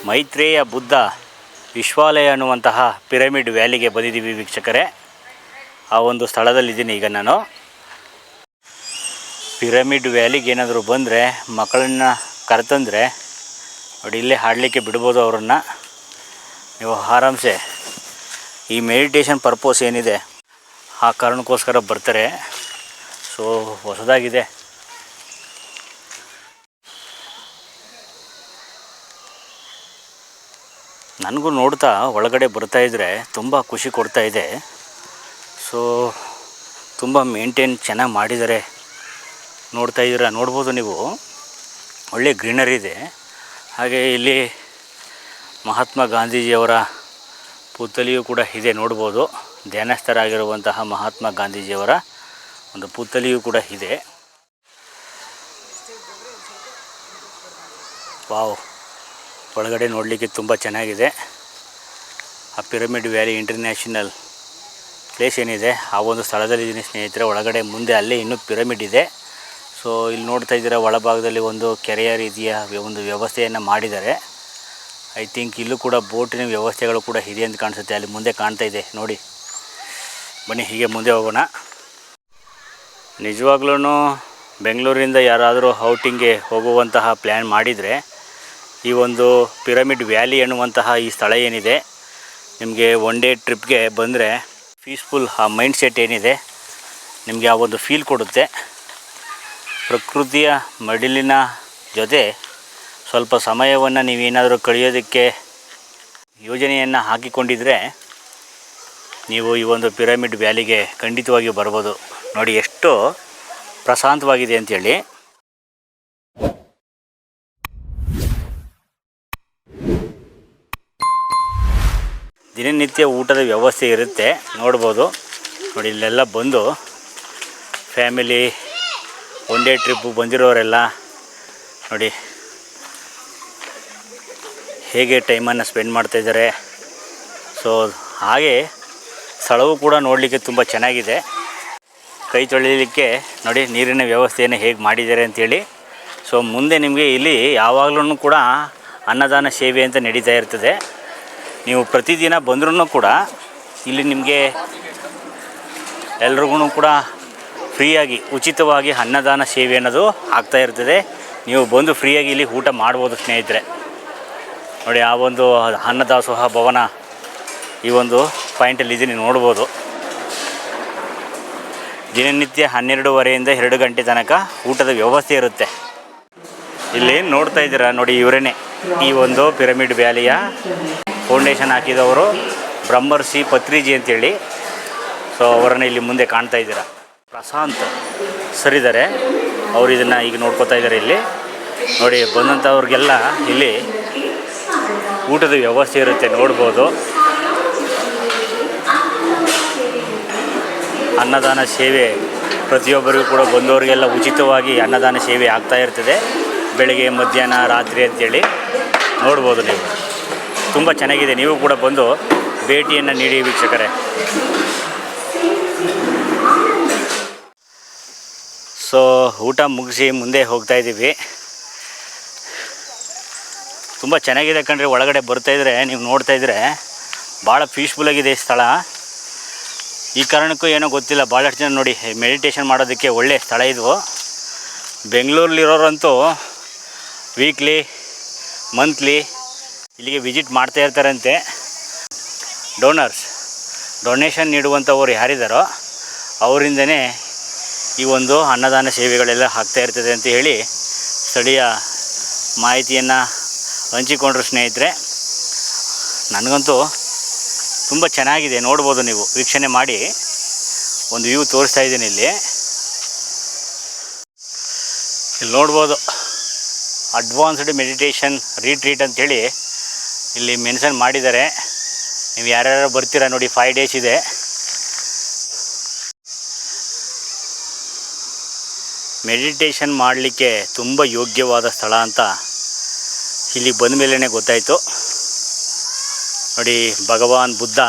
ಮೈತ್ರೇಯ ಬುದ್ಧ ವಿಶ್ವಾಲಯ ಅನ್ನುವಂತಹ ಪಿರಮಿಡ್ ವ್ಯಾಲಿಗೆ ಬಂದಿದ್ದೀವಿ ವೀಕ್ಷಕರೇ. ಆ ಒಂದು ಸ್ಥಳದಲ್ಲಿದ್ದೀನಿ ಈಗ ನಾನು. ಪಿರಮಿಡ್ ವ್ಯಾಲಿಗೆ ಏನಾದರೂ ಬಂದರೆ ಮಕ್ಕಳನ್ನ ಕರೆತಂದರೆ ನೋಡಿ ಇಲ್ಲೇ ಹಾಡಲಿಕ್ಕೆ ಬಿಡ್ಬೋದು ಅವರನ್ನು. ನೀವು ಆರಾಮ್ಸೆ ಈ ಮೆಡಿಟೇಷನ್ ಪರ್ಪೋಸ್ ಏನಿದೆ ಆ ಕಾರಣಕ್ಕೋಸ್ಕರ ಬರ್ತಾರೆ. ಸೊ ಹೊಸದಾಗಿದೆ. ನನಗೂ ನೋಡ್ತಾ ಒಳಗಡೆ ಬರ್ತಾಯಿದ್ರೆ ತುಂಬ ಖುಷಿ ಕೊಡ್ತಾಯಿದೆ. ಸೊ ತುಂಬ ಮೇಂಟೈನ್ ಚೆನ್ನಾಗಿ ಮಾಡಿದ್ದಾರೆ. ನೋಡ್ತಾಯಿದ್ದೀರಾ, ನೋಡ್ಬೋದು ನೀವು. ಒಳ್ಳೆ ಗ್ರೀನರಿ ಇದೆ. ಹಾಗೆ ಇಲ್ಲಿ ಮಹಾತ್ಮ ಗಾಂಧೀಜಿಯವರ ಪುತ್ಥಳಿಯೂ ಕೂಡ ಇದೆ, ನೋಡ್ಬೋದು. ಧ್ಯಾನಸ್ಥರಾಗಿರುವಂತಹ ಮಹಾತ್ಮ ಗಾಂಧೀಜಿಯವರ ಒಂದು ಪುತ್ಥಳಿಯೂ ಕೂಡ ಇದೆ. ವಾವ್, ಒಳಗಡೆ ನೋಡಲಿಕ್ಕೆ ತುಂಬ ಚೆನ್ನಾಗಿದೆ. ಆ ಪಿರಮಿಡ್ ವ್ಯಾಲಿ ಇಂಟರ್ನ್ಯಾಷನಲ್ ಪ್ಲೇಸ್ ಏನಿದೆ ಆ ಒಂದು ಸ್ಥಳದಲ್ಲಿದ್ದೀನಿ ಸ್ನೇಹಿತರೆ. ಒಳಗಡೆ ಮುಂದೆ ಅಲ್ಲೇ ಇನ್ನೂ ಪಿರಮಿಡ್ ಇದೆ. ಸೊ ಇಲ್ಲಿ ನೋಡ್ತಾ ಇದ್ದೀರಾ, ಒಳಭಾಗದಲ್ಲಿ ಒಂದು ಕೆರೆಯ ರೀತಿಯ ಒಂದು ವ್ಯವಸ್ಥೆಯನ್ನು ಮಾಡಿದ್ದಾರೆ. ಐ ಥಿಂಕ್ ಇಲ್ಲೂ ಕೂಡ ಬೋಟಿನ ವ್ಯವಸ್ಥೆಗಳು ಕೂಡ ಇದೆ ಅಂತ ಕಾಣಿಸುತ್ತೆ. ಅಲ್ಲಿ ಮುಂದೆ ಕಾಣ್ತಾ ಇದೆ ನೋಡಿ. ಬನ್ನಿ ಹೀಗೆ ಮುಂದೆ ಹೋಗೋಣ. ನಿಜವಾಗ್ಲೂ ಬೆಂಗಳೂರಿಂದ ಯಾರಾದರೂ ಔಟಿಂಗ್ಗೆ ಹೋಗುವಂತಹ ಪ್ಲ್ಯಾನ್ ಮಾಡಿದರೆ ಈ ಒಂದು ಪಿರಮಿಡ್ ವ್ಯಾಲಿ ಅನ್ನುವಂತಹ ಈ ಸ್ಥಳ ಏನಿದೆ, ನಿಮಗೆ ಒನ್ ಡೇ ಟ್ರಿಪ್ಗೆ ಬಂದರೆ ಪೀಸ್ಫುಲ್ ಆ ಮೈಂಡ್ ಸೆಟ್ ಏನಿದೆ ನಿಮಗೆ ಆ ಒಂದು ಫೀಲ್ ಕೊಡುತ್ತೆ. ಪ್ರಕೃತಿಯ ಮಡಿಲಿನ ಜೊತೆ ಸ್ವಲ್ಪ ಸಮಯವನ್ನು ನೀವೇನಾದರೂ ಕಳೆಯೋದಕ್ಕೆ ಯೋಜನೆಯನ್ನು ಹಾಕಿಕೊಂಡಿದ್ರೆ ನೀವು ಈ ಒಂದು ಪಿರಮಿಡ್ ವ್ಯಾಲಿಗೆ ಖಂಡಿತವಾಗಿಯೂ ಬರ್ಬೋದು. ನೋಡಿ ಎಷ್ಟು ಪ್ರಶಾಂತವಾಗಿದೆ ಅಂಥೇಳಿ. ದಿನನಿತ್ಯ ಊಟದ ವ್ಯವಸ್ಥೆ ಇರುತ್ತೆ, ನೋಡ್ಬೋದು. ನೋಡಿ ಇಲ್ಲೆಲ್ಲ ಬಂದು ಫ್ಯಾಮಿಲಿ ಒನ್ ಡೇ ಟ್ರಿಪ್ಪು ಬಂದಿರೋರೆಲ್ಲ ನೋಡಿ ಹೇಗೆ ಟೈಮನ್ನು ಸ್ಪೆಂಡ್ ಮಾಡ್ತಾಯಿದ್ದಾರೆ. ಸೊ ಹಾಗೆ ಸ್ಥಳವೂ ಕೂಡ ನೋಡಲಿಕ್ಕೆ ತುಂಬ ಚೆನ್ನಾಗಿದೆ. ಕೈ ತೊಳಿಲಿಕ್ಕೆ ನೋಡಿ ನೀರಿನ ವ್ಯವಸ್ಥೆಯನ್ನು ಹೇಗೆ ಮಾಡಿದ್ದಾರೆ ಅಂಥೇಳಿ. ಸೊ ಮುಂದೆ ನಿಮಗೆ ಇಲ್ಲಿ ಯಾವಾಗಲೂ ಕೂಡ ಅನ್ನದಾನ ಸೇವೆ ಅಂತ ನಡೀತಾ ಇರ್ತದೆ. ನೀವು ಪ್ರತಿದಿನ ಬಂದ್ರೂ ಕೂಡ ಇಲ್ಲಿ ನಿಮಗೆ ಎಲ್ರಿಗೂ ಕೂಡ ಫ್ರೀಯಾಗಿ ಉಚಿತವಾಗಿ ಅನ್ನದಾನ ಸೇವೆ ಅನ್ನೋದು ಆಗ್ತಾ ಇರ್ತದೆ. ನೀವು ಬಂದು ಫ್ರೀಯಾಗಿ ಇಲ್ಲಿ ಊಟ ಮಾಡ್ಬೋದು ಸ್ನೇಹಿತರೆ. ನೋಡಿ ಆ ಒಂದು ಅನ್ನದಾಸೋಹ ಭವನ ಈ ಒಂದು ಪಾಯಿಂಟಲ್ಲಿ ಇದೀನಿ, ನೋಡ್ಬೋದು. ದಿನನಿತ್ಯ 12:30 2 ಗಂಟೆ ತನಕ ಊಟದ ವ್ಯವಸ್ಥೆ ಇರುತ್ತೆ. ಇಲ್ಲಿ ನೋಡ್ತಾ ಇದ್ದೀರಾ ನೋಡಿ, ಇವರೇನೆ ಈ ಒಂದು ಪಿರಮಿಡ್ ವ್ಯಾಲಿಯ ಫೌಂಡೇಶನ್ ಹಾಕಿದವರು ಬ್ರಹ್ಮರ್ಷಿ ಪತ್ರಿಜಿ ಅಂತೇಳಿ. ಸೊ ಅವರನ್ನು ಇಲ್ಲಿ ಮುಂದೆ ಕಾಣ್ತಾ ಇದ್ದೀರಾ. ಪ್ರಶಾಂತ್ ಸರ್ ಇದ್ದಾರೆ, ಅವರು ಇದನ್ನು ಈಗ ನೋಡ್ಕೋತಾ ಇದ್ದಾರೆ. ಇಲ್ಲಿ ನೋಡಿ ಬಂದಂಥವ್ರಿಗೆಲ್ಲ ಇಲ್ಲಿ ಊಟದ ವ್ಯವಸ್ಥೆ ಇರುತ್ತೆ, ನೋಡ್ಬೋದು. ಅನ್ನದಾನ ಸೇವೆ ಪ್ರತಿಯೊಬ್ಬರಿಗೂ ಕೂಡ ಬಂದವರಿಗೆಲ್ಲ ಉಚಿತವಾಗಿ ಅನ್ನದಾನ ಸೇವೆ ಆಗ್ತಾ ಇರ್ತದೆ. ಬೆಳಗ್ಗೆ ಮಧ್ಯಾಹ್ನ ರಾತ್ರಿ ಅಂತೇಳಿ ನೋಡ್ಬೋದು ನೀವು. ತುಂಬ ಚೆನ್ನಾಗಿದೆ. ನೀವು ಕೂಡ ಬಂದು ಭೇಟಿಯನ್ನು ನೀಡಿ ವೀಕ್ಷಕರೇ. ಸೊ ಊಟ ಮುಗಿಸಿ ಮುಂದೆ ಹೋಗ್ತಾ ಇದ್ದೀವಿ. ತುಂಬ ಚೆನ್ನಾಗಿದೆ ಕಣ್ರಿ. ಒಳಗಡೆ ಬರ್ತಾಯಿದ್ರೆ ನೀವು ನೋಡ್ತಾಯಿದ್ರೆ ಭಾಳ ಪೀಸ್ಫುಲ್ಲಾಗಿದೆ ಈ ಸ್ಥಳ. ಈ ಕಾರಣಕ್ಕೂ ಏನೋ ಗೊತ್ತಿಲ್ಲ, ಭಾಳಷ್ಟು ಜನ ನೋಡಿ ಮೆಡಿಟೇಷನ್ ಮಾಡೋದಕ್ಕೆ ಒಳ್ಳೆಯ ಸ್ಥಳ ಇದು. ಬೆಂಗಳೂರಲ್ಲಿರೋರಂತೂ ವೀಕ್ಲಿ ಮಂತ್ಲಿ ಇಲ್ಲಿಗೆ ವಿಸಿಟ್ ಮಾಡ್ತಾ ಇರ್ತಾರಂತೆ. ಡೊನೇಷನ್ ನೀಡುವಂಥವ್ರು ಯಾರಿದ್ದಾರೋ ಅವರಿಂದನೇ ಈ ಒಂದು ಅನ್ನದಾನ ಸೇವೆಗಳೆಲ್ಲ ಆಗ್ತಾ ಇರ್ತದೆ ಅಂತ ಹೇಳಿ ಸ್ಥಳೀಯ ಮಾಹಿತಿಯನ್ನು ಹಂಚಿಕೊಂಡ್ರು ಸ್ನೇಹಿತರೆ. ನನಗಂತೂ ತುಂಬ ಚೆನ್ನಾಗಿದೆ, ನೋಡ್ಬೋದು. ನೀವು ವೀಕ್ಷಣೆ ಮಾಡಿ ಒಂದು ವ್ಯೂ ತೋರಿಸ್ತಾ ಇದ್ದೀನಿ ಇಲ್ಲಿ ನೋಡ್ಬೋದು. ಅಡ್ವಾನ್ಸ್ಡ್ ಮೆಡಿಟೇಷನ್ ರಿಟ್ರೀಟ್ ಅಂಥೇಳಿ ಇಲ್ಲಿ ಮೆನ್ಷನ್ ಮಾಡಿದ್ದಾರೆ. ನೀವು ಯಾರ್ಯಾರು ಬರ್ತೀರಾ ನೋಡಿ, 5 days ಇದೆ. ಮೆಡಿಟೇಷನ್ ಮಾಡಲಿಕ್ಕೆ ತುಂಬ ಯೋಗ್ಯವಾದ ಸ್ಥಳ ಅಂತ ಇಲ್ಲಿ ಬಂದ ಮೇಲೇ ಗೊತ್ತಾಯಿತು. ನೋಡಿ ಭಗವಾನ್ ಬುದ್ಧ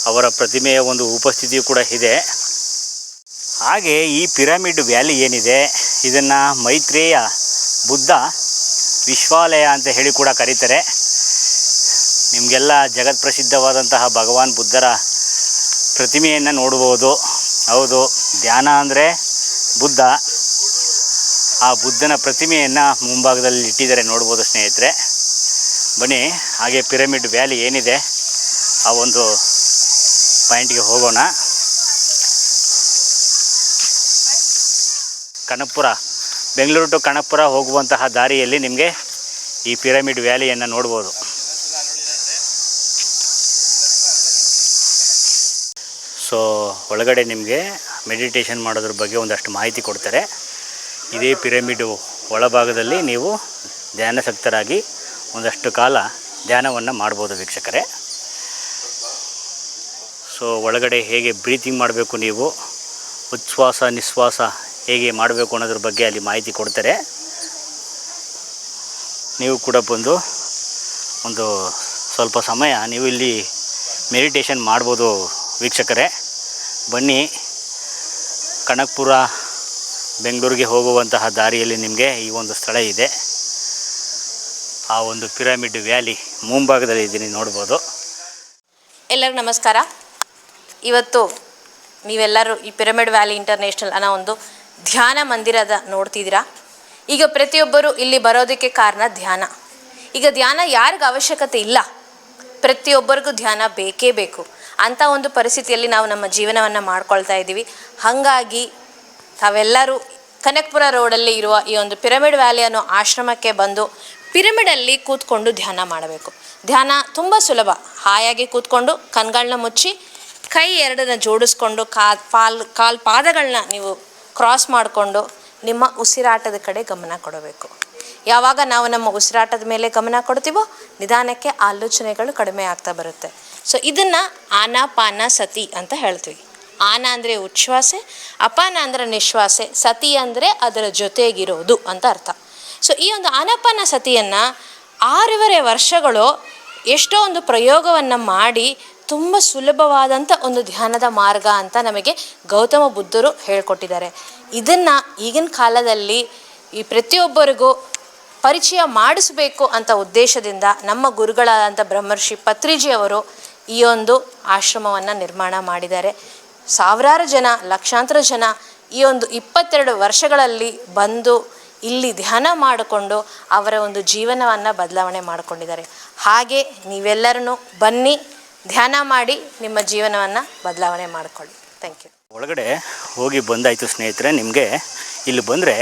ಅವರ ಪ್ರತಿಮೆಯ ಒಂದು ಉಪಸ್ಥಿತಿಯೂ ಕೂಡ ಇದೆ. ಹಾಗೆ ಈ ಪಿರಮಿಡ್ ವ್ಯಾಲಿ ಏನಿದೆ ಇದನ್ನು ಮೈತ್ರೇಯ ಬುದ್ಧ ವಿಶ್ವಾಲಯ ಅಂತ ಹೇಳಿ ಕೂಡ ಕರೀತಾರೆ. ನಿಮಗೆಲ್ಲ ಜಗತ್ಪ್ರಸಿದ್ಧವಾದಂತಹ ಭಗವಾನ್ ಬುದ್ಧರ ಪ್ರತಿಮೆಯನ್ನು ನೋಡ್ಬೋದು. ಹೌದು, ಧ್ಯಾನ ಅಂದರೆ ಬುದ್ಧ. ಆ ಬುದ್ಧನ ಪ್ರತಿಮೆಯನ್ನು ಮುಂಭಾಗದಲ್ಲಿ ಇಟ್ಟಿದ್ದಾರೆ, ನೋಡ್ಬೋದು ಸ್ನೇಹಿತರೆ. ಬನ್ನಿ ಹಾಗೆ ಪಿರಮಿಡ್ ವ್ಯಾಲಿ ಏನಿದೆ ಆ ಒಂದು ಪಾಯಿಂಟ್ಗೆ ಹೋಗೋಣ. ಕನಕಪುರ, ಬೆಂಗಳೂರು ಟು ಕನಕಪುರ ಹೋಗುವಂತಹ ದಾರಿಯಲ್ಲಿ ನಿಮಗೆ ಈ ಪಿರಮಿಡ್ ವ್ಯಾಲಿಯನ್ನು ನೋಡ್ಬೋದು. ಸೊ ಒಳಗಡೆ ನಿಮಗೆ ಮೆಡಿಟೇಷನ್ ಮಾಡೋದ್ರ ಬಗ್ಗೆ ಒಂದಷ್ಟು ಮಾಹಿತಿ ಕೊಡ್ತಾರೆ. ಇದೇ ಪಿರಮಿಡು ಒಳಭಾಗದಲ್ಲಿ ನೀವು ಧ್ಯಾನಾಸಕ್ತರಾಗಿ ಒಂದಷ್ಟು ಕಾಲ ಧ್ಯಾನವನ್ನು ಮಾಡ್ಬೋದು ವೀಕ್ಷಕರೇ. ಸೊ ಒಳಗಡೆ ಹೇಗೆ ಬ್ರೀತಿಂಗ್ ಮಾಡಬೇಕು, ನೀವು ಉಚ್ಛ್ವಾಸ ನಿಶ್ವಾಸ ಹೇಗೆ ಮಾಡಬೇಕು ಅನ್ನೋದ್ರ ಬಗ್ಗೆ ಅಲ್ಲಿ ಮಾಹಿತಿ ಕೊಡ್ತಾರೆ. ನೀವು ಕೂಡ ಬಂದು ಒಂದು ಸ್ವಲ್ಪ ಸಮಯ ನೀವು ಇಲ್ಲಿ ಮೆಡಿಟೇಷನ್ ಮಾಡ್ಬೋದು ವೀಕ್ಷಕರೇ. ಬನ್ನಿ, ಕನಕಪುರ ಬೆಂಗಳೂರಿಗೆ ಹೋಗುವಂತಹ ದಾರಿಯಲ್ಲಿ ನಿಮಗೆ ಈ ಒಂದು ಸ್ಥಳ ಇದೆ. ಆ ಒಂದು ಪಿರಮಿಡ್ ವ್ಯಾಲಿ ಮುಂಭಾಗದಲ್ಲಿ ಇದ್ದೀನಿ, ನೋಡ್ಬೋದು. ಎಲ್ಲರಿಗೂ ನಮಸ್ಕಾರ. ಇವತ್ತು ನೀವೆಲ್ಲರೂ ಈ ಪಿರಮಿಡ್ ವ್ಯಾಲಿ ಇಂಟರ್ನ್ಯಾಷನಲ್ ಅನ್ನೋ ಒಂದು ಧ್ಯಾನ ಮಂದಿರದ ನೋಡ್ತಿದ್ದೀರಾ. ಈಗ ಪ್ರತಿಯೊಬ್ಬರು ಇಲ್ಲಿ ಬರೋದಕ್ಕೆ ಕಾರಣ ಧ್ಯಾನ. ಈಗ ಧ್ಯಾನ ಯಾರಿಗೂ ಅವಶ್ಯಕತೆ ಇಲ್ಲ, ಪ್ರತಿಯೊಬ್ಬರಿಗೂ ಧ್ಯಾನ ಬೇಕೇ ಬೇಕು. ಅಂಥ ಒಂದು ಪರಿಸ್ಥಿತಿಯಲ್ಲಿ ನಾವು ನಮ್ಮ ಜೀವನವನ್ನು ಮಾಡ್ಕೊಳ್ತಾ ಇದ್ದೀವಿ. ಹಾಗಾಗಿ ತಾವೆಲ್ಲರೂ ಕನಕಪುರ ರೋಡಲ್ಲಿ ಇರುವ ಈ ಒಂದು ಪಿರಮಿಡ್ ವ್ಯಾಲಿ ಅನ್ನೋ ಆಶ್ರಮಕ್ಕೆ ಬಂದು ಪಿರಮಿಡಲ್ಲಿ ಕೂತ್ಕೊಂಡು ಧ್ಯಾನ ಮಾಡಬೇಕು. ಧ್ಯಾನ ತುಂಬ ಸುಲಭ. ಹಾಯಾಗಿ ಕೂತ್ಕೊಂಡು ಕಣ್ಗಳನ್ನ ಮುಚ್ಚಿ ಕೈ ಎರಡನ್ನ ಜೋಡಿಸ್ಕೊಂಡು ಕಾಲು ಪಾದಗಳನ್ನ ನೀವು ಕ್ರಾಸ್ ಮಾಡಿಕೊಂಡು ನಿಮ್ಮ ಉಸಿರಾಟದ ಕಡೆ ಗಮನ ಕೊಡಬೇಕು. ಯಾವಾಗ ನಾವು ನಮ್ಮ ಉಸಿರಾಟದ ಮೇಲೆ ಗಮನ ಕೊಡ್ತೀವೋ ನಿಧಾನಕ್ಕೆ ಆಲೋಚನೆಗಳು ಕಡಿಮೆ ಆಗ್ತಾ ಬರುತ್ತೆ. ಸೊ ಇದನ್ನು ಆನಾಪಾನ ಸತಿ ಅಂತ ಹೇಳ್ತೀವಿ. ಆನ ಅಂದರೆ ಉಚ್ಛ್ವಾಸೆ, ಅಪಾನ ಅಂದರೆ ನಿಶ್ವಾಸೆ, ಸತಿ ಅಂದರೆ ಅದರ ಜೊತೆಗಿರೋದು ಅಂತ ಅರ್ಥ. ಸೊ ಈ ಒಂದು ಆನಾಪಾನ ಸತಿಯನ್ನು 6.5 ವರ್ಷಗಳು ಎಷ್ಟೋ ಒಂದು ಪ್ರಯೋಗವನ್ನು ಮಾಡಿ ತುಂಬ ಸುಲಭವಾದಂಥ ಒಂದು ಧ್ಯಾನದ ಮಾರ್ಗ ಅಂತ ನಮಗೆ ಗೌತಮ ಬುದ್ಧರು ಹೇಳ್ಕೊಟ್ಟಿದ್ದಾರೆ. ಇದನ್ನು ಈಗಿನ ಕಾಲದಲ್ಲಿ ಈ ಪ್ರತಿಯೊಬ್ಬರಿಗೂ ಪರಿಚಯ ಮಾಡಿಸಬೇಕು ಅಂತ ಉದ್ದೇಶದಿಂದ ನಮ್ಮ ಗುರುಗಳಾದಂಥ ಬ್ರಹ್ಮರ್ಷಿ ಪತ್ರಿಜಿಯವರು ಈ ಒಂದು ಆಶ್ರಮವನ್ನು ನಿರ್ಮಾಣ ಮಾಡಿದ್ದಾರೆ. ಸಾವಿರಾರು ಜನ, ಲಕ್ಷಾಂತರ ಜನ ಈ ಒಂದು 22 ವರ್ಷಗಳಲ್ಲಿ ಬಂದು ಇಲ್ಲಿ ಧ್ಯಾನ ಮಾಡಿಕೊಂಡು ಅವರ ಒಂದು ಜೀವನವನ್ನು ಬದಲಾವಣೆ ಮಾಡಿಕೊಂಡಿದ್ದಾರೆ. ಹಾಗೆ ನೀವೆಲ್ಲರೂ ಬನ್ನಿ, ಧ್ಯಾನ ಮಾಡಿ ನಿಮ್ಮ ಜೀವನವನ್ನು ಬದಲಾವಣೆ ಮಾಡಿಕೊಳ್ಳಿ. Thank you. ಒಳಗಡೆ ಹೋಗಿ ಬಂದಾಯಿತು ಸ್ನೇಹಿತರೆ. ನಿಮಗೆ ಇಲ್ಲಿ ಬಂದರೆ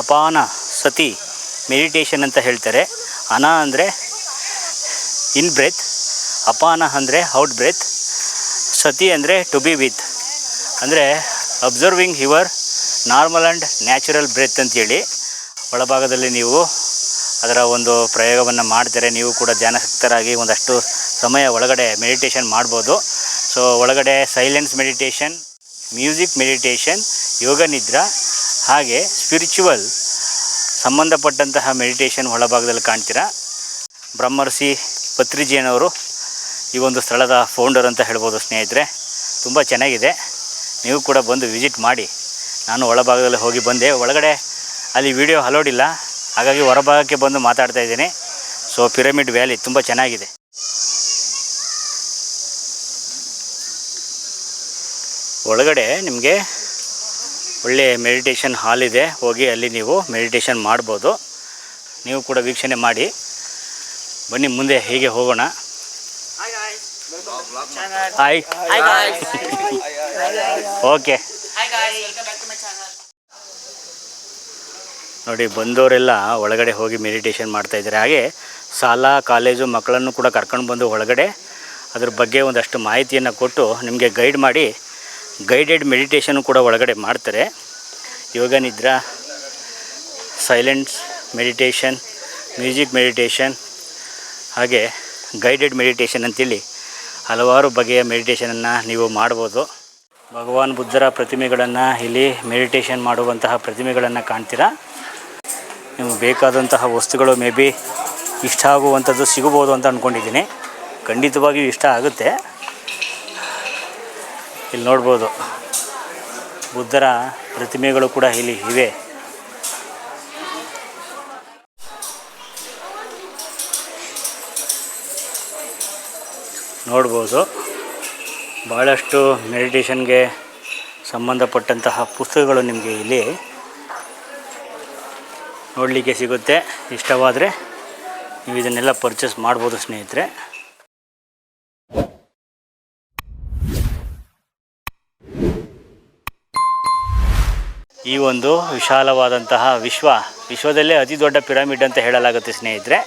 ಅಪಾನ ಸತಿ ಮೆಡಿಟೇಷನ್ ಅಂತ ಹೇಳ್ತಾರೆ. ಅನ ಅಂದರೆ ಇನ್ ಬ್ರೆತ್, ಅಪಾನ ಅಂದರೆ ಔಟ್ ಬ್ರೆತ್, ಸತಿ ಅಂದರೆ ಟು ಬಿ ವಿತ್, ಅಂದರೆ observing your normal and natural breath ಅಂತೇಳಿ ಒಳಭಾಗದಲ್ಲಿ ನೀವು ಅದರ ಒಂದು ಪ್ರಯೋಗವನ್ನು ಮಾಡ್ತಾರೆ. ನೀವು ಕೂಡ ಧ್ಯಾನಾಸಕ್ತರಾಗಿ ಒಂದಷ್ಟು ಸಮಯ ಒಳಗಡೆ ಮೆಡಿಟೇಷನ್ ಮಾಡ್ಬೋದು. ಸೊ ಒಳಗಡೆ ಸೈಲೆನ್ಸ್ ಮೆಡಿಟೇಷನ್, ಮ್ಯೂಸಿಕ್ ಮೆಡಿಟೇಷನ್, ಯೋಗ ನಿದ್ರಾ, ಹಾಗೆ ಸ್ಪಿರಿಚುವಲ್ ಸಂಬಂಧಪಟ್ಟಂತಹ ಮೆಡಿಟೇಷನ್ ಒಳಭಾಗದಲ್ಲಿ ಕಾಣ್ತೀರಾ. ಬ್ರಹ್ಮರ್ಷಿ ಪತ್ರಿಜಿಯನವರು ಈ ಒಂದು ಸ್ಥಳದ ಫೌಂಡರ್ ಅಂತ ಹೇಳ್ಬೋದು ಸ್ನೇಹಿತರೆ. ತುಂಬ ಚೆನ್ನಾಗಿದೆ, ನೀವು ಕೂಡ ಬಂದು ವಿಸಿಟ್ ಮಾಡಿ. ನಾನು ಒಳಭಾಗದಲ್ಲಿ ಹೋಗಿ ಬಂದೆ. ಒಳಗಡೆ ಅಲ್ಲಿ ವಿಡಿಯೋ ಅಲೋಡ್ ಇಲ್ಲ, ಹಾಗಾಗಿ ಹೊರಭಾಗಕ್ಕೆ ಬಂದು ಮಾತಾಡ್ತಾ ಇದ್ದೀನಿ. ಸೊ ಪಿರಮಿಡ್ ವ್ಯಾಲಿ ತುಂಬ ಚೆನ್ನಾಗಿದೆ. ಒಳಗಡೆ ನಿಮಗೆ ಒಳ್ಳೆಯ ಮೆಡಿಟೇಷನ್ ಹಾಲ್ ಇದೆ, ಹೋಗಿ ಅಲ್ಲಿ ನೀವು ಮೆಡಿಟೇಷನ್ ಮಾಡ್ಬೋದು. ನೀವು ಕೂಡ ವೀಕ್ಷಣೆ ಮಾಡಿ. ಬನ್ನಿ ಮುಂದೆ ಹೀಗೆ ಹೋಗೋಣ. Hi okay. ನೋಡಿ, ಬಂದವರೆಲ್ಲ ಒಳಗಡೆ ಹೋಗಿ ಮೆಡಿಟೇಷನ್ ಮಾಡ್ತಾಯಿದ್ದಾರೆ. ಹಾಗೆ ಶಾಲಾ ಕಾಲೇಜು ಮಕ್ಕಳನ್ನು ಕೂಡ ಕರ್ಕೊಂಡು ಬಂದು ಒಳಗಡೆ ಅದ್ರ ಬಗ್ಗೆ ಒಂದಷ್ಟು ಮಾಹಿತಿಯನ್ನು ಕೊಟ್ಟು ನಿಮಗೆ ಗೈಡ್ ಮಾಡಿ ಗೈಡೆಡ್ ಮೆಡಿಟೇಷನ್ನು ಕೂಡ ಒಳಗಡೆ ಮಾಡ್ತಾರೆ. ಯೋಗ ನಿದ್ರಾ, ಸೈಲೆನ್ಸ್ ಮೆಡಿಟೇಷನ್, ಮ್ಯೂಸಿಕ್ ಮೆಡಿಟೇಷನ್, ಹಾಗೆ ಗೈಡೆಡ್ ಮೆಡಿಟೇಷನ್ ಅಂತೇಳಿ ಹಲವಾರು ಬಗೆಯ ಮೆಡಿಟೇಷನನ್ನು ನೀವು ಮಾಡ್ಬೋದು. ಭಗವಾನ್ ಬುದ್ಧರ ಪ್ರತಿಮೆಗಳನ್ನು, ಇಲ್ಲಿ ಮೆಡಿಟೇಷನ್ ಮಾಡುವಂತಹ ಪ್ರತಿಮೆಗಳನ್ನು ಕಾಣ್ತೀರಾ. ನಿಮಗೆ ಬೇಕಾದಂತಹ ವಸ್ತುಗಳು ಮೇ ಬಿ ಇಷ್ಟ ಆಗುವಂಥದ್ದು ಸಿಗಬಹುದು ಅಂತ ಅಂದ್ಕೊಂಡಿದ್ದೀನಿ. ಖಂಡಿತವಾಗಿಯೂ ಇಷ್ಟ ಆಗುತ್ತೆ. ಇಲ್ಲಿ ನೋಡ್ಬೋದು ಬುದ್ಧರ ಪ್ರತಿಮೆಗಳು ಕೂಡ ಇಲ್ಲಿ ಇವೆ. ನೋಡ್ಬೋದು. ಭಾಳಷ್ಟು ಮೆಡಿಟೇಷನ್ಗೆ ಸಂಬಂಧಪಟ್ಟಂತಹ ಪುಸ್ತಕಗಳು ನಿಮಗೆ ಇಲ್ಲಿ ನೋಡಲಿಕ್ಕೆ ಸಿಗುತ್ತೆ. ಇಷ್ಟವಾದರೆ ನೀವು ಇದನ್ನೆಲ್ಲ ಪರ್ಚೇಸ್ ಮಾಡ್ಬೋದು ಸ್ನೇಹಿತರೆ. ಈ ಒಂದು ವಿಶಾಲವಾದಂತಹ ವಿಶ್ವದಲ್ಲೇ ಅತಿ ದೊಡ್ಡ ಪಿರಮಿಡ್ ಅಂತ ಹೇಳಲಾಗುತ್ತೆ ಸ್ನೇಹಿತರೆ.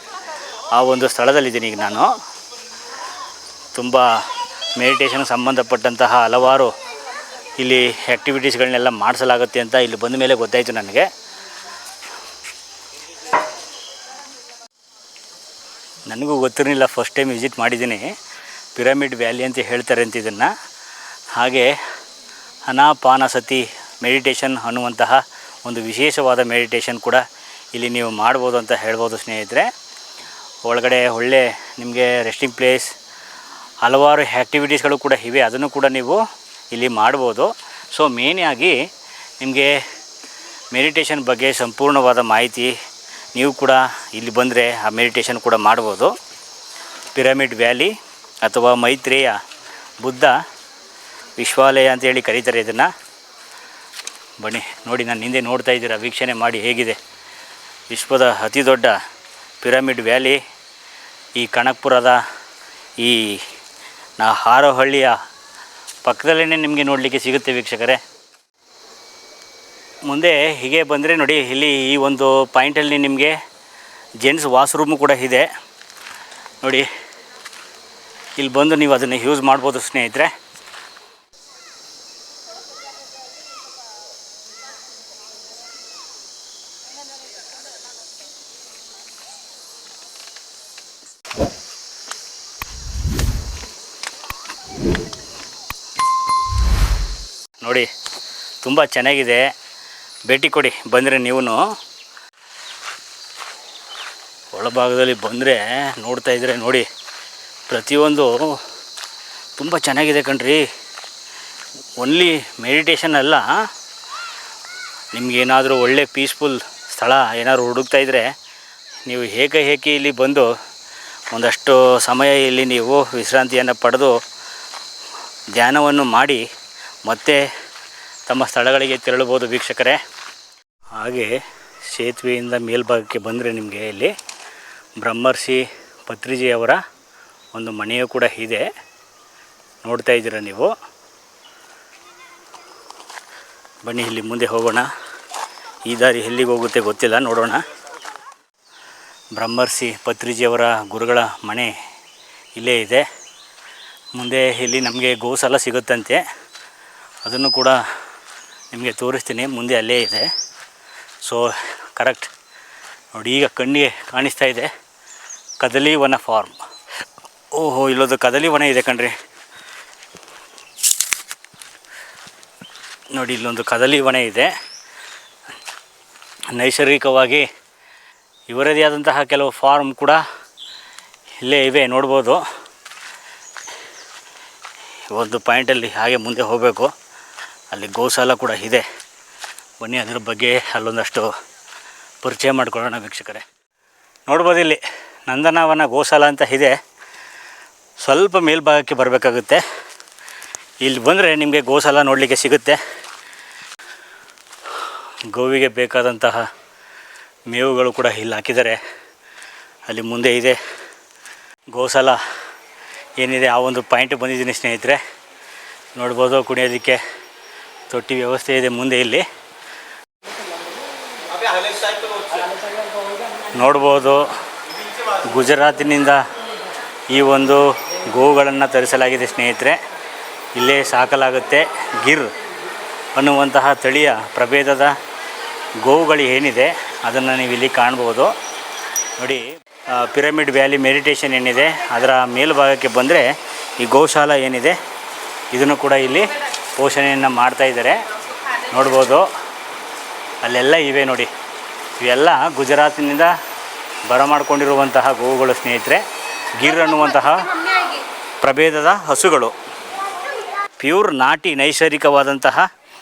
ಆ ಒಂದು ಸ್ಥಳದಲ್ಲಿದ್ದೀನಿ ಈಗ ನಾನು. ತುಂಬ ಮೆಡಿಟೇಷನ್ಗೆ ಸಂಬಂಧಪಟ್ಟಂತಹ ಹಲವಾರು ಇಲ್ಲಿ ಆ್ಯಕ್ಟಿವಿಟೀಸ್ಗಳನ್ನೆಲ್ಲ ಮಾಡಿಸಲಾಗುತ್ತೆ ಅಂತ ಇಲ್ಲಿ ಬಂದ ಮೇಲೆ ಗೊತ್ತಾಯಿತು ನನಗೆ. ನನಗೂ ಗೊತ್ತಿರಲಿಲ್ಲ, ಫಸ್ಟ್ ಟೈಮ್ ವಿಸಿಟ್ ಮಾಡಿದ್ದೀನಿ. ಪಿರಮಿಡ್ ವ್ಯಾಲಿ ಅಂತ ಹೇಳ್ತಾರೆ ಅಂತ ಇದನ್ನು. ಹಾಗೆ ಆನಾಪಾನಸತಿ ಮೆಡಿಟೇಷನ್ ಅನ್ನುವಂತಹ ಒಂದು ವಿಶೇಷವಾದ ಮೆಡಿಟೇಷನ್ ಕೂಡ ಇಲ್ಲಿ ನೀವು ಮಾಡ್ಬೋದು ಅಂತ ಹೇಳ್ಬೋದು ಸ್ನೇಹಿತರೆ. ಒಳಗಡೆ ಒಳ್ಳೆ ನಿಮಗೆ ರೆಸ್ಟಿಂಗ್ ಪ್ಲೇಸ್, ಹಲವಾರು ಆ್ಯಕ್ಟಿವಿಟೀಸ್ಗಳು ಕೂಡ ಇವೆ, ಅದನ್ನು ಕೂಡ ನೀವು ಇಲ್ಲಿ ಮಾಡ್ಬೋದು. ಸೊ ಮೇನಾಗಿ ನಿಮಗೆ ಮೆಡಿಟೇಷನ್ ಬಗ್ಗೆ ಸಂಪೂರ್ಣವಾದ ಮಾಹಿತಿ ನೀವು ಕೂಡ ಇಲ್ಲಿ ಬಂದರೆ ಆ ಮೆಡಿಟೇಷನ್ ಕೂಡ ಮಾಡ್ಬೋದು. ಪಿರಮಿಡ್ ವ್ಯಾಲಿ ಅಥವಾ ಮೈತ್ರೇಯ ಬುದ್ಧ ವಿಶ್ವಾಲಯ ಅಂತೇಳಿ ಕರೀತಾರೆ ಇದನ್ನು. ಬನ್ನಿ ನೋಡಿ, ನಾನು ಹಿಂದೆ ನೋಡ್ತಾ ಇದ್ದೀರಾ, ವೀಕ್ಷಣೆ ಮಾಡಿ ಹೇಗಿದೆ. ವಿಶ್ವದ ಅತಿ ದೊಡ್ಡ ಪಿರಮಿಡ್ ವ್ಯಾಲಿ ಈ ಕನಕಪುರದ ಈ ಹಾರೋಹಳ್ಳಿಯ ಪಕ್ಕದಲ್ಲೇ ನಿಮಗೆ ನೋಡಲಿಕ್ಕೆ ಸಿಗುತ್ತೆ ವೀಕ್ಷಕರೇ. ಮುಂದೆ ಹೀಗೆ ಬಂದರೆ ನೋಡಿ, ಇಲ್ಲಿ ಈ ಒಂದು ಪಾಯಿಂಟಲ್ಲಿ ನಿಮಗೆ ಜೆಂಟ್ಸ್ ವಾಶ್ರೂಮು ಕೂಡ ಇದೆ ನೋಡಿ. ಇಲ್ಲಿ ಬಂದು ನೀವು ಅದನ್ನು ಯೂಸ್ ಮಾಡ್ಬೋದು ಸ್ನೇಹಿತರೆ. ನೋಡಿ ತುಂಬ ಚೆನ್ನಾಗಿದೆ, ಭೇಟಿ ಕೊಡಿ ಬಂದರೆ ನೀವು. ಒಳಭಾಗದಲ್ಲಿ ಬಂದರೆ ನೋಡ್ತಾ ಇದ್ದರೆ ನೋಡಿ, ಪ್ರತಿಯೊಂದು ತುಂಬ ಚೆನ್ನಾಗಿದೆ ಕಣ್ರಿ. ಓನ್ಲಿ ಮೆಡಿಟೇಷನ್ ಅಲ್ಲ, ನಿಮಗೇನಾದರೂ ಒಳ್ಳೆ ಪೀಸ್ಫುಲ್ ಸ್ಥಳ ಏನಾದರೂ ಹುಡುಕ್ತಾ ಇದ್ದರೆ ನೀವು ಏಕೆ ಇಲ್ಲಿ ಬಂದು ಒಂದಷ್ಟು ಸಮಯ ಇಲ್ಲಿ ನೀವು ವಿಶ್ರಾಂತಿಯನ್ನು ಪಡೆದು ಧ್ಯಾನವನ್ನು ಮಾಡಿ ಮತ್ತೆ ತಮ್ಮ ಸ್ಥಳಗಳಿಗೆ ತೆರಳಬಹುದು ವೀಕ್ಷಕರೇ. ಹಾಗೆ ಸೇತುವೆಯಿಂದ ಮೇಲ್ಭಾಗಕ್ಕೆ ಬಂದರೆ ನಿಮಗೆ ಇಲ್ಲಿ ಬ್ರಹ್ಮರ್ಷಿ ಪತ್ರಿಜಿಯವರ ಒಂದು ಮನೆಯೂ ಕೂಡ ಇದೆ, ನೋಡ್ತಾ ಇದ್ದೀರ ನೀವು. ಬನ್ನಿ ಇಲ್ಲಿ ಮುಂದೆ ಹೋಗೋಣ. ಈ ದಾರಿ ಎಲ್ಲಿಗೆ ಹೋಗುತ್ತೆ ಗೊತ್ತಿಲ್ಲ, ನೋಡೋಣ. ಬ್ರಹ್ಮರ್ಷಿ ಪತ್ರಿಜಿಯವರ ಗುರುಗಳ ಮನೆ ಇಲ್ಲೇ ಇದೆ. ಮುಂದೆ ಇಲ್ಲಿ ನಮಗೆ ಗೋಸಾಲ ಸಿಗುತ್ತಂತೆ, ಅದನ್ನು ಕೂಡ ನಿಮಗೆ ತೋರಿಸ್ತೀನಿ. ಮುಂದೆ ಅಲ್ಲೇ ಇದೆ. ಸೊ ಕರೆಕ್ಟ್ ನೋಡಿ, ಈಗ ಕಣ್ಣಿಗೆ ಕಾಣಿಸ್ತಾ ಇದೆ ಕದಲಿ ವನ ಫಾರ್ಮ್. ಓಹೋ, ಇಲ್ಲೊಂದು ಕದಲಿ ವನ ಇದೆ ಕಣ್ರಿ. ನೋಡಿ, ಇಲ್ಲೊಂದು ಕದಲಿ ವನ ಇದೆ. ನೈಸರ್ಗಿಕವಾಗಿ ಇವರದೇ ಆದಂತಹ ಕೆಲವು ಫಾರ್ಮ್ ಕೂಡ ಇಲ್ಲೇ ಇವೆ, ನೋಡ್ಬೋದು. ಒಂದು ಪಾಯಿಂಟಲ್ಲಿ ಹಾಗೆ ಮುಂದೆ ಹೋಗಬೇಕು, ಅಲ್ಲಿ ಗೋಸಾಲ ಕೂಡ ಇದೆ. ಬನ್ನಿ ಅದರ ಬಗ್ಗೆ ಅಲ್ಲೊಂದಷ್ಟು ಪರಿಚಯ ಮಾಡ್ಕೊಳ್ಳೋಣ ವೀಕ್ಷಕರೇ. ನೋಡ್ಬೋದು ಇಲ್ಲಿ ನಂದನವನ ಗೋಸಾಲ ಅಂತ ಇದೆ. ಸ್ವಲ್ಪ ಮೇಲ್ಭಾಗಕ್ಕೆ ಬರಬೇಕಾಗುತ್ತೆ. ಇಲ್ಲಿ ಬಂದರೆ ನಿಮಗೆ ಗೋಸಾಲ ನೋಡಲಿಕ್ಕೆ ಸಿಗುತ್ತೆ. ಗೋವಿಗೆ ಬೇಕಾದಂತಹ ಮೇವುಗಳು ಕೂಡ ಇಲ್ಲಿ ಹಾಕಿದ್ದಾರೆ. ಅಲ್ಲಿ ಮುಂದೆ ಇದೆ ಗೋಸಾಲ ಏನಿದೆ, ಆ ಒಂದು ಪಾಯಿಂಟ್ ಬಂದಿದ್ದೀನಿ ಸ್ನೇಹಿತರೆ. ನೋಡ್ಬೋದು, ಕುಡಿಯೋದಕ್ಕೆ ತೊಟ್ಟಿ ವ್ಯವಸ್ಥೆ ಇದೆ ಮುಂದೆ. ಇಲ್ಲಿ ನೋಡ್ಬೋದು, ಗುಜರಾತಿನಿಂದ ಈ ಒಂದು ಗೋವುಗಳನ್ನು ತರಿಸಲಾಗಿದೆ ಸ್ನೇಹಿತರೆ. ಇಲ್ಲೇ ಸಾಕಲಾಗುತ್ತೆ. ಗಿರ್ ಅನ್ನುವಂತಹ ತಳಿಯ ಪ್ರಭೇದದ ಗೋವುಗಳು ಏನಿದೆ ಅದನ್ನು ನೀವು ಇಲ್ಲಿ ಕಾಣ್ಬೋದು. ನೋಡಿ, ಪಿರಮಿಡ್ ವ್ಯಾಲಿ ಮೆಡಿಟೇಷನ್ ಏನಿದೆ ಅದರ ಮೇಲ್ಭಾಗಕ್ಕೆ ಬಂದರೆ ಈ ಗೋಶಾಲ ಏನಿದೆ ಇದನ್ನು ಕೂಡ ಇಲ್ಲಿ ಪೋಷಣೆಯನ್ನು ಮಾಡ್ತಾಯಿದ್ದಾರೆ. ನೋಡ್ಬೋದು, ಅಲ್ಲೆಲ್ಲ ಇವೆ ನೋಡಿ. ಇವೆಲ್ಲ ಗುಜರಾತಿನಿಂದ ಬರಮಾಡಿಕೊಂಡಿರುವಂತಹ ಗೋವುಗಳು ಸ್ನೇಹಿತರೆ. ಗಿರ್ ಅನ್ನುವಂತಹ ಪ್ರಭೇದದ ಹಸುಗಳು. ಪ್ಯೂರ್ ನಾಟಿ ನೈಸರ್ಗಿಕವಾದಂತಹ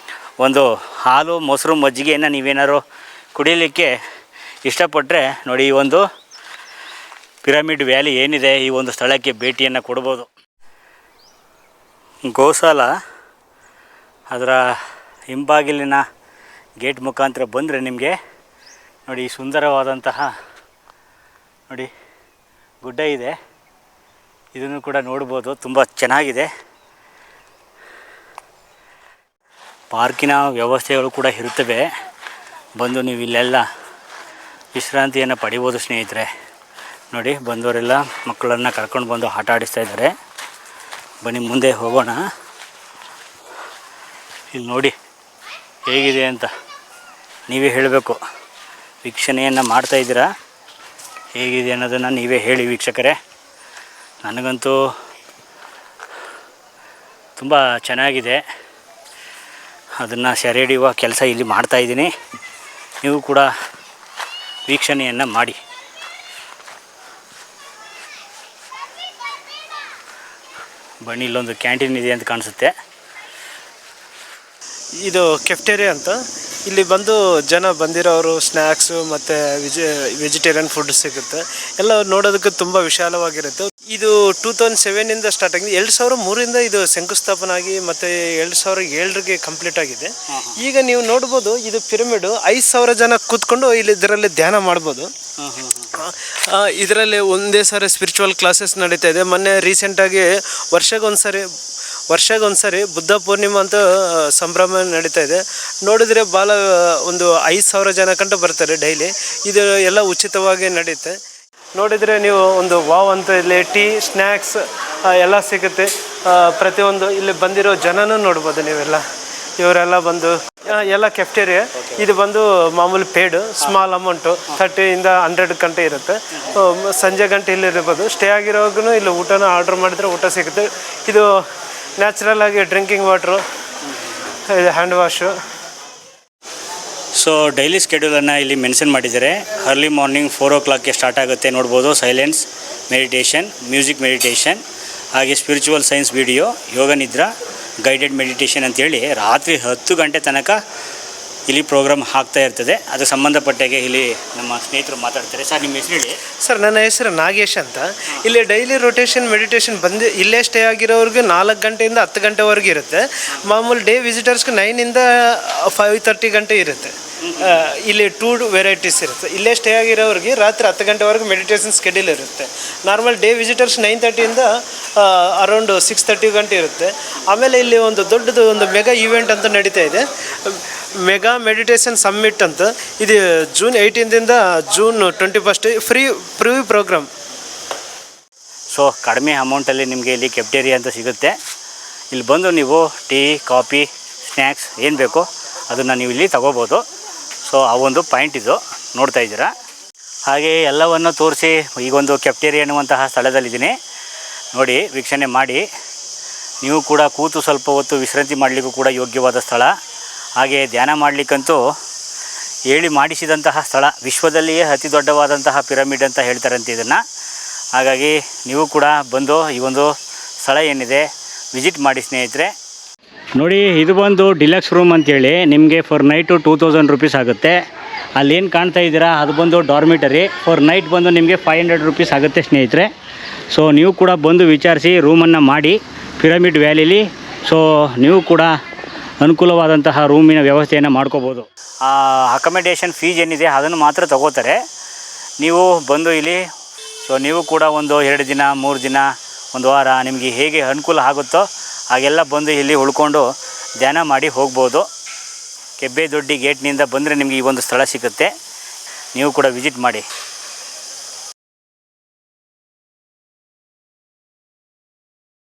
ಒಂದು ಹಾಲು, ಮೊಸರು, ಮಜ್ಜಿಗೆಯನ್ನು ನೀವೇನಾದ್ರು ಕುಡಿಯಲಿಕ್ಕೆ ಇಷ್ಟಪಟ್ಟರೆ ನೋಡಿ, ಈ ಒಂದು ಪಿರಮಿಡ್ ವ್ಯಾಲಿ ಏನಿದೆ ಈ ಒಂದು ಸ್ಥಳಕ್ಕೆ ಭೇಟಿಯನ್ನು ಕೊಡ್ಬೋದು. ಗೋಶಾಲ ಅದರ ಹಿಂಬಾಗಿಲಿನ ಗೇಟ್ ಮುಖಾಂತರ ಬಂದರೆ ನಿಮಗೆ ನೋಡಿ ಸುಂದರವಾದಂತಹ ನೋಡಿ ಗುಡ್ಡ ಇದೆ. ಇದನ್ನು ಕೂಡ ನೋಡ್ಬೋದು, ತುಂಬ ಚೆನ್ನಾಗಿದೆ. ಪಾರ್ಕಿನ ವ್ಯವಸ್ಥೆಗಳು ಕೂಡ ಇರುತ್ತವೆ. ಬಂದು ನೀವು ಇಲ್ಲೆಲ್ಲ ವಿಶ್ರಾಂತಿಯನ್ನು ಪಡಿಬೋದು ಸ್ನೇಹಿತರೆ. ನೋಡಿ ಬಂದವರೆಲ್ಲ ಮಕ್ಕಳನ್ನು ಕರ್ಕೊಂಡು ಬಂದು ಆಟ ಆಡಿಸ್ತಾ ಇದ್ದಾರೆ. ಬನ್ನಿ ಮುಂದೆ ಹೋಗೋಣ. ಇಲ್ಲಿ ನೋಡಿ ಹೇಗಿದೆ ಅಂತ ನೀವೇ ಹೇಳಬೇಕು. ವೀಕ್ಷಣೆಯನ್ನು ಮಾಡ್ತಾಯಿದ್ದೀರಾ, ಹೇಗಿದೆ ಅನ್ನೋದನ್ನು ನೀವೇ ಹೇಳಿ ವೀಕ್ಷಕರೇ. ನನಗಂತೂ ತುಂಬ ಚೆನ್ನಾಗಿದೆ. ಅದನ್ನು ಸೆರೆ ಹಿಡಿಯುವ ಕೆಲಸ ಇಲ್ಲಿ ಮಾಡ್ತಾಯಿದ್ದೀನಿ. ನೀವು ಕೂಡ ವೀಕ್ಷಣೆಯನ್ನು ಮಾಡಿ. ಬನ್ನಿ, ಇಲ್ಲೊಂದು ಕ್ಯಾಂಟೀನ್ ಇದೆ ಅಂತ ಕಾಣಿಸುತ್ತೆ. ಇದು ಕೆಫ್ಟೇರಿಯಾ ಅಂತ. ಇಲ್ಲಿ ಬಂದು ಜನ ಬಂದಿರೋರು ಸ್ನ್ಯಾಕ್ಸು ಮತ್ತು ವೆಜಿಟೇರಿಯನ್ ಫುಡ್ ಸಿಗುತ್ತೆ. ಎಲ್ಲ ನೋಡೋದಕ್ಕೆ ತುಂಬ ವಿಶಾಲವಾಗಿರುತ್ತೆ. ಇದು 2007ಇಂದ ಸ್ಟಾರ್ಟ್ ಆಗಿದೆ. 2003ಇಂದ ಇದು ಶಂಕುಸ್ಥಾಪನೆ ಆಗಿ ಮತ್ತು 2007ರಿಗೆ ಕಂಪ್ಲೀಟ್ ಆಗಿದೆ. ಈಗ ನೀವು ನೋಡ್ಬೋದು, ಇದು ಪಿರಮಿಡು 5000 ಜನ ಕೂತ್ಕೊಂಡು ಇಲ್ಲಿ ಇದರಲ್ಲಿ ಧ್ಯಾನ ಮಾಡ್ಬೋದು. ಇದರಲ್ಲಿ ಒಂದೇ ಸಾರಿ ಸ್ಪಿರಿಚುವಲ್ ಕ್ಲಾಸಸ್ ನಡೀತಾ ಇದೆ. ಮೊನ್ನೆ ರೀಸೆಂಟಾಗಿ ವರ್ಷಗೊಂದ್ಸರಿ ಬುದ್ಧ ಪೂರ್ಣಿಮಾ ಅಂತ ಸಂಭ್ರಮ ನಡೀತಾ ಇದೆ. ನೋಡಿದರೆ ಭಾಳ ಒಂದು 5000 ಜನ ಕಂಡು ಬರ್ತಾರೆ ಡೈಲಿ. ಇದು ಎಲ್ಲ ಉಚಿತವಾಗಿ ನಡೆಯುತ್ತೆ. ನೋಡಿದರೆ ನೀವು ಒಂದು ವಾವ್ ಅಂತ ಇಲ್ಲಿ ಟೀ ಸ್ನ್ಯಾಕ್ಸ್ ಎಲ್ಲ ಸಿಗುತ್ತೆ. ಪ್ರತಿಯೊಂದು ಇಲ್ಲಿ ಬಂದಿರೋ ಜನನೂ ನೋಡ್ಬೋದು ನೀವೆಲ್ಲ. ಇವರೆಲ್ಲ ಬಂದು ಎಲ್ಲ ಕೆಫ್ಟೇರಿಯಾ. ಇದು ಬಂದು ಮಾಮೂಲಿ ಪೇಡು ಸ್ಮಾಲ್ ಅಮೌಂಟು 30ಇಂದ 100 ಗಂಟೆ ಇರುತ್ತೆ. ಸಂಜೆ ಗಂಟೆ ಇಲ್ಲಿ ಇರ್ಬೋದು. ಸ್ಟೇ ಆಗಿರೋಗೂ ಇಲ್ಲಿ ಊಟನ ಆರ್ಡ್ರ್ ಮಾಡಿದ್ರೆ ಊಟ ಸಿಗುತ್ತೆ. ಇದು ನ್ಯಾಚುರಲ್ ಆಗಿ ಡ್ರಿಂಕಿಂಗ್ ವಾಟ್ರು, ಇದು ಹ್ಯಾಂಡ್ ವಾಶು. ಸೊ ಡೈಲಿ ಸ್ಕೆಡ್ಯೂಲನ್ನು ಇಲ್ಲಿ ಮೆನ್ಷನ್ ಮಾಡಿದ್ದಾರೆ. ಅರ್ಲಿ ಮಾರ್ನಿಂಗ್ 4 o'clockಗೆ ಸ್ಟಾರ್ಟ್ ಆಗುತ್ತೆ ನೋಡ್ಬೋದು. ಸೈಲೆನ್ಸ್ ಮೆಡಿಟೇಷನ್, ಮ್ಯೂಸಿಕ್ ಮೆಡಿಟೇಷನ್, ಹಾಗೆ ಸ್ಪಿರಿಚುವಲ್ ಸೈನ್ಸ್ ವಿಡಿಯೋ, ಯೋಗ ನಿದ್ರಾ, ಗೈಡೆಡ್ ಮೆಡಿಟೇಷನ್ ಅಂತೇಳಿ ರಾತ್ರಿ 10 ಗಂಟೆ ತನಕ ಇಲ್ಲಿ ಪ್ರೋಗ್ರಾಮ್ ಆಗ್ತಾ ಇರ್ತದೆ. ಅದಕ್ಕೆ ಸಂಬಂಧಪಟ್ಟಾಗೆ ಇಲ್ಲಿ ನಮ್ಮ ಸ್ನೇಹಿತರು ಮಾತಾಡ್ತಾರೆ. ಸರ್, ನಿಮ್ಮ ಹೆಸರು ಹೇಳಿ. ಸರ್, ನನ್ನ ಹೆಸರು ನಾಗೇಶ್ ಅಂತ. ಇಲ್ಲಿ ಡೈಲಿ ರೊಟೇಷನ್ ಮೆಡಿಟೇಷನ್ ಬಂದು ಇಲ್ಲೇ ಸ್ಟೇ ಆಗಿರೋರಿಗೆ 4 ಗಂಟೆಯಿಂದ 10 ಗಂಟೆವರೆಗೆ ಇರುತ್ತೆ. ಮಾಮೂಲಿ ಡೇ ವಿಸಿಟರ್ಸ್ಗೆ 9ಇಂದ 5:30 ಗಂಟೆ ಇರುತ್ತೆ. ಇಲ್ಲಿ 2 ವೆರೈಟೀಸ್ ಇರುತ್ತೆ. ಇಲ್ಲೇ ಸ್ಟೇ ಆಗಿರೋರಿಗೆ ರಾತ್ರಿ 10 ಗಂಟೆವರೆಗೆ ಮೆಡಿಟೇಷನ್ ಸ್ಕೆಡ್ಯೂಲ್ ಇರುತ್ತೆ. ನಾರ್ಮಲ್ ಡೇ ವಿಸಿಟರ್ಸ್ 9:30ಇಂದ ಅರೌಂಡ್ 6:30 ಗಂಟೆ ಇರುತ್ತೆ. ಆಮೇಲೆ ಇಲ್ಲಿ ಒಂದು ದೊಡ್ಡದು ಒಂದು ಮೆಗಾ ಈವೆಂಟ್ ಅಂತ ನಡೀತಾ ಇದೆ, ಮೆಗಾ ಮೆಡಿಟೇಷನ್ ಸಮ್ಮಿಟ್ ಅಂತ. ಇದು June 18ದಿಂದ June 21 ಫ್ರೀ ಪ್ರೋಗ್ರಾಮ್. ಸೊ ಕಡಿಮೆ ಅಮೌಂಟಲ್ಲಿ ನಿಮಗೆ ಇಲ್ಲಿ ಕೆಫ್ಟೇರಿಯಾ ಅಂತ ಸಿಗುತ್ತೆ. ಇಲ್ಲಿ ಬಂದು ನೀವು ಟೀ, ಕಾಫಿ, ಸ್ನ್ಯಾಕ್ಸ್ ಏನು ಬೇಕೋ ಅದನ್ನು ನೀವು ಇಲ್ಲಿ ತಗೋಬೋದು. ಸೊ ಆ ಒಂದು ಪಾಯಿಂಟ್ ಇದು ನೋಡ್ತಾ ಇದ್ದೀರಾ. ಹಾಗೆ ಎಲ್ಲವನ್ನು ತೋರಿಸಿ ಈಗೊಂದು ಕೆಫ್ಟೇರಿಯಾ ಅನ್ನುವಂತಹ ಸ್ಥಳದಲ್ಲಿದ್ದೀನಿ. ನೋಡಿ, ವೀಕ್ಷಣೆ ಮಾಡಿ. ನೀವು ಕೂಡ ಕೂತು ಸ್ವಲ್ಪ ಹೊತ್ತು ವಿಶ್ರಾಂತಿ ಮಾಡಲಿಕ್ಕೂ ಕೂಡ ಯೋಗ್ಯವಾದ ಸ್ಥಳ. ಹಾಗೆ ಧ್ಯಾನ ಮಾಡಲಿಕ್ಕಂತೂ ಹೇಳಿ ಮಾಡಿಸಿದಂತಹ ಸ್ಥಳ. ವಿಶ್ವದಲ್ಲಿಯೇ ಅತಿ ದೊಡ್ಡವಾದಂತಹ ಪಿರಮಿಡ್ ಅಂತ ಹೇಳ್ತಾರಂತೆ ಇದನ್ನು. ಹಾಗಾಗಿ ನೀವು ಕೂಡ ಬಂದು ಈ ಒಂದು ಸ್ಥಳ ಏನಿದೆ ವಿಸಿಟ್ ಮಾಡಿ ಸ್ನೇಹಿತರೆ. ನೋಡಿ, ಇದು ಬಂದು ಡಿಲಕ್ಸ್ ರೂಮ್ ಅಂತೇಳಿ ನಿಮಗೆ ಫಾರ್ ನೈಟು 2000 ರೂಪೀಸ್ ಆಗುತ್ತೆ. ಅಲ್ಲೇನು ಕಾಣ್ತಾ ಇದ್ದೀರಾ ಅದು ಬಂದು ಡಾರ್ಮಿಟರಿ. ಫಾರ್ ನೈಟ್ ಬಂದು ನಿಮಗೆ 500 ರೂಪೀಸ್ ಆಗುತ್ತೆ ಸ್ನೇಹಿತರೆ. ಸೊ ನೀವು ಕೂಡ ಬಂದು ವಿಚಾರಿಸಿ ರೂಮನ್ನು ಮಾಡಿ ಪಿರಮಿಡ್ ವ್ಯಾಲಿಲಿ. ಸೊ ನೀವು ಕೂಡ ಅನುಕೂಲವಾದಂತಹ ರೂಮಿನ ವ್ಯವಸ್ಥೆಯನ್ನು ಮಾಡ್ಕೋಬೋದು. ಅಕಮಡೇಷನ್ ಫೀಸ್ ಏನಿದೆ ಅದನ್ನು ಮಾತ್ರ ತಗೋತಾರೆ. ನೀವು ಬಂದು ಇಲ್ಲಿ ಸೊ ನೀವು ಕೂಡ ಒಂದು 2 ದಿನ 3 ದಿನ 1 ವಾರ ನಿಮಗೆ ಹೇಗೆ ಅನುಕೂಲ ಆಗುತ್ತೋ ಹಾಗೆಲ್ಲ ಬಂದು ಇಲ್ಲಿ ಉಳ್ಕೊಂಡು ಧ್ಯಾನ ಮಾಡಿ ಹೋಗ್ಬೋದು. ಕೆಬ್ಬೆ ದೊಡ್ಡಿ ಗೇಟ್ನಿಂದ ಬಂದರೆ ನಿಮಗೆ ಈ ಒಂದು ಸ್ಥಳ ಸಿಗುತ್ತೆ. ನೀವು ಕೂಡ ವಿಸಿಟ್ ಮಾಡಿ.